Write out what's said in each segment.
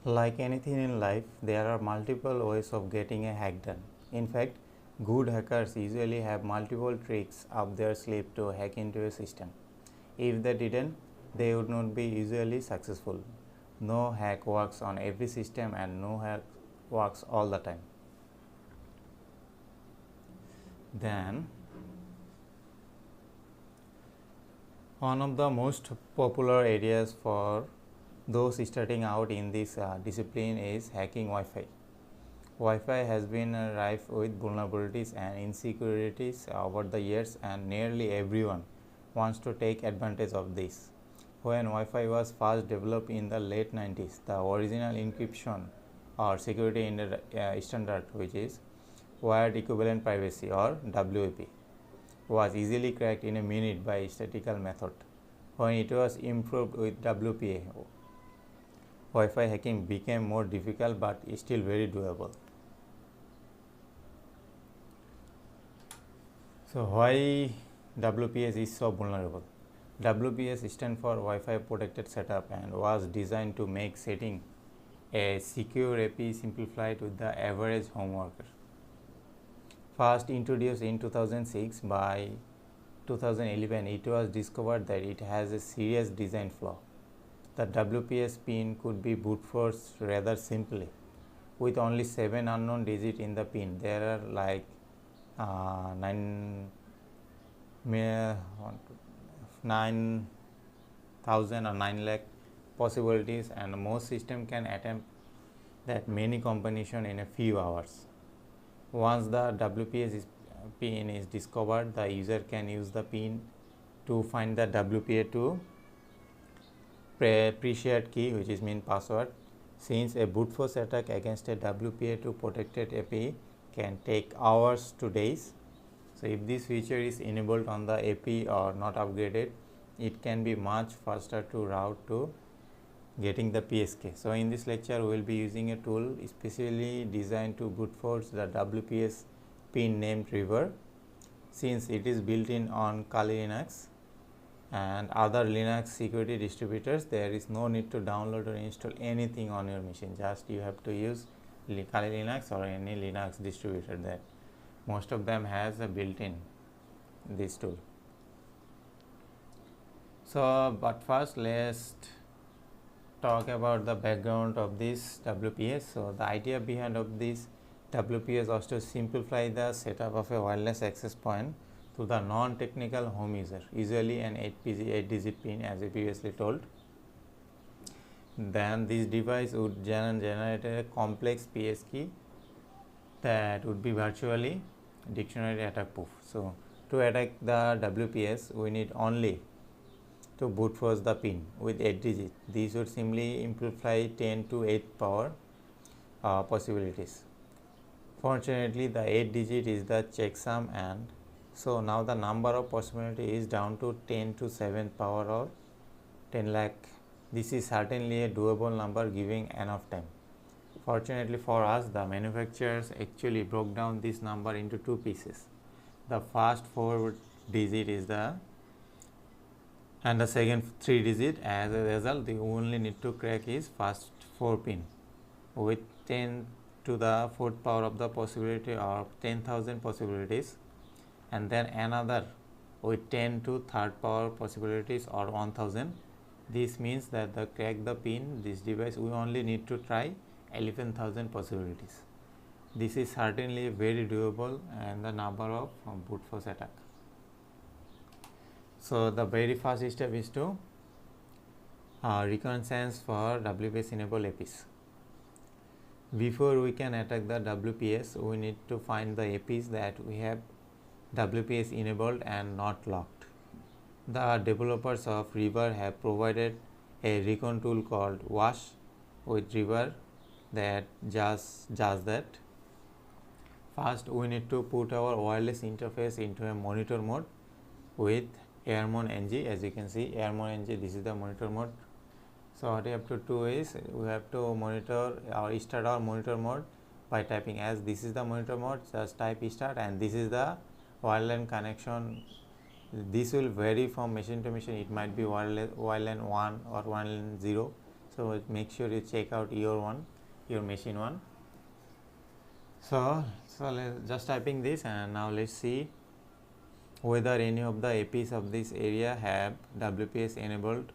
Like anything in life, there are multiple ways of getting a hack done. In fact, good hackers usually have multiple tricks up their sleeve to hack into a system. If they didn't, they would not be usually successful. No hack works on every system and no hack works all the time. Then, one of the most popular areas for those starting out in this discipline is hacking Wi-Fi. Wi-Fi has been rife with vulnerabilities and insecurities over the years, and nearly everyone wants to take advantage of this. When Wi-Fi was first developed in the late 90s, the original encryption or security standard, which is wired equivalent privacy or WEP, was easily cracked in a minute by statistical method. When it was improved with WPA, Wi-Fi hacking became more difficult but still very doable. So why WPS is so vulnerable? WPS stands for Wi-Fi protected setup and was designed to make setting a secure AP simplified with the average home worker. First introduced in 2006, by 2011 it was discovered that it has a serious design flaw. The WPS pin could be brute forced rather simply. With only 7 unknown digits in the pin, there are like 9,000 or 9 lakh possibilities, and most system can attempt that many combination in a few hours. Once the WPS pin is discovered, the user can use the pin to find the WPA to pre-shared key, which is mean password. Since a brute force attack against a WPA to protected AP can take hours to days, so if this feature is enabled on the AP or not upgraded, it can be much faster to route to getting the PSK. So in this lecture, we will be using a tool specially designed to brute force the WPS pin named River. Since it is built in on Kali Linux and other Linux security distributors, there is no need to download or install anything on your machine. Just you have to use Kali Linux or any Linux distributor that most of them has a built-in this tool. So, but first let's talk about the background of this WPS. So, the idea behind of this WPS was to simplify the setup of a wireless access point to the non-technical home user, usually an 8-digit pin as I previously told. Then this device would generate a complex PS key that would be virtually dictionary attack proof. So, to attack the WPS, we need only to brute force the pin with 8 digits. These would simply amplify 10 to 8 power possibilities. Fortunately, the 8 digit is the checksum, and so now the number of possibility is down to 10 to 7 power or 10 lakh. This is certainly a doable number giving enough time. Fortunately for us, the manufacturers actually broke down this number into two pieces. The first 4 digit is the and the second 3 digit. As a result, the only need to crack is first 4 pin with 10 to the 4th power of the possibility or 10,000 possibilities, and then another with 10 to 3rd power possibilities or 1000. This means that the crack the pin this device we only need to try 11,000 possibilities. This is certainly very doable and the number of brute force attack. So the very first step is to reconnaissance for WPS enabled APs. Before we can attack the WPS, we need to find the APs that we have WPS enabled and not locked. The developers of River have provided a recon tool called Wash with River that does that. First, we need to put our wireless interface into a monitor mode with Airmon NG. As you can see, Airmon NG, this is the monitor mode. So what we have to do is we have to monitor or start our monitor mode by typing, as this is the monitor mode, just type start, and this is the wireline connection. This will vary from machine to machine. It might be wireline 1 or wireline 0. So So make sure you check out your machine one. So let's just typing this, and now let's see whether any of the APs of this area have WPS enabled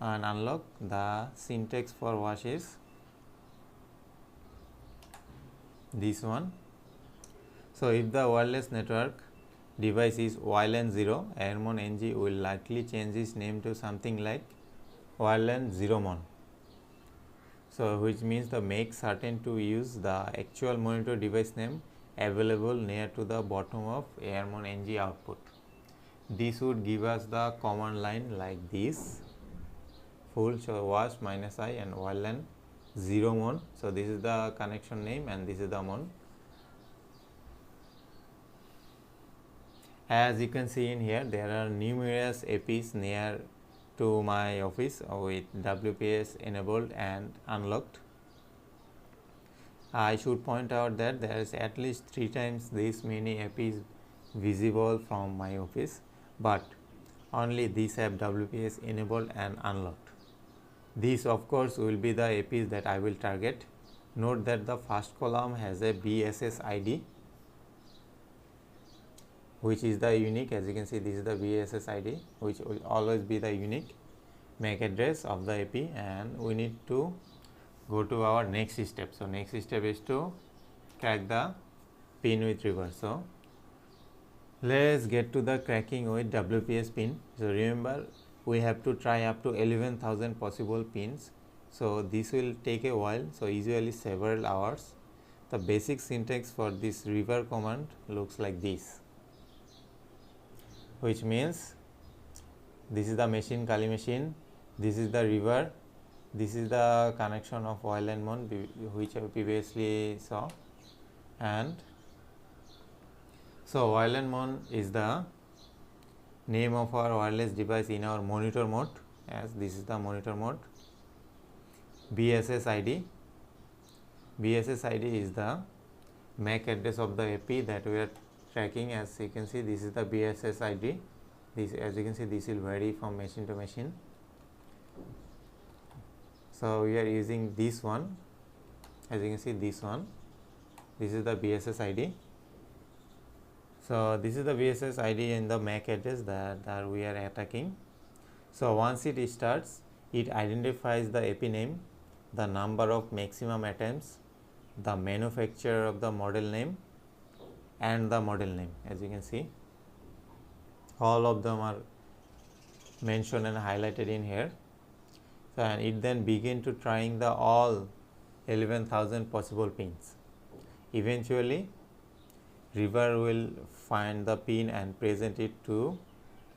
and unlocked. The syntax for wash is this one. So if the wireless network device is WLAN 0, Airmon NG will likely change its name to something like WLAN 0mon. So which means the make certain to use the actual monitor device name available near to the bottom of Airmon NG output. This would give us the command line like this, full so wash -i and WLAN 0mon. So this is the connection name and this is the mon. As you can see in here, there are numerous APs near to my office with WPS enabled and unlocked. I should point out that there is at least 3 times this many APs visible from my office, but only these have WPS enabled and unlocked. These of course will be the APs that I will target. Note that the first column has a BSS ID, which is the unique. As you can see, this is the BSS ID, which will always be the unique MAC address of the AP, and we need to go to our next step. So next step is to crack the pin with reverse. So let's get to the cracking with WPS pin. So remember, we have to try up to 11,000 possible pins. So this will take a while, so usually several hours. The basic syntax for this river command looks like this, which means this is the machine, Kali machine, this is the river, this is the connection of WLAN mon which I previously saw, and so WLAN mon is the name of our wireless device in our monitor mode, as this is the monitor mode. BSS ID is the MAC address of the AP that we are tracking. As you can see, this is the BSS ID. This, as you can see, this will vary from machine to machine. So we are using this one. As you can see, this one, this is the BSS ID. So this is the BSS ID and the MAC address that we are attacking. So once it starts, it identifies the AP name, the number of maximum attempts, the manufacturer of the model name, and the model name. As you can see, all of them are mentioned and highlighted in here. So and it then begin to trying the all 11,000 possible pins. Eventually river will find the pin and present it to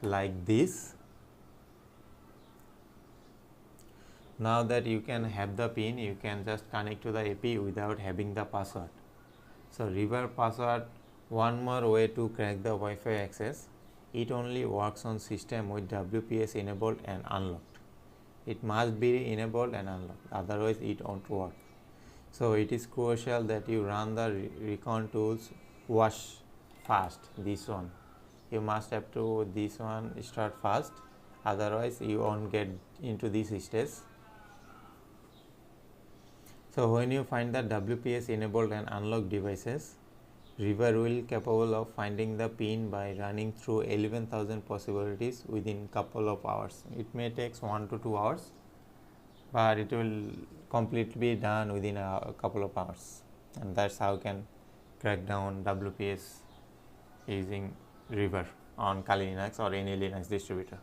like this. Now that you can have the pin, you can just connect to the AP without having the password. So river password, one more way to crack the Wi-Fi access. It only works on system with WPS enabled and unlocked. It must be enabled and unlocked, otherwise it won't work. So it is crucial that you run the recon tools wash fast. This one you must have to this one start fast, otherwise you won't get into this stage. So when you find the WPS enabled and unlocked devices, river will capable of finding the pin by running through 11,000 possibilities within couple of hours. It may take 1 to 2 hours, but it will completely be done within a couple of hours, and that's how you can crack down WPS using river on Kali Linux or any Linux distributor.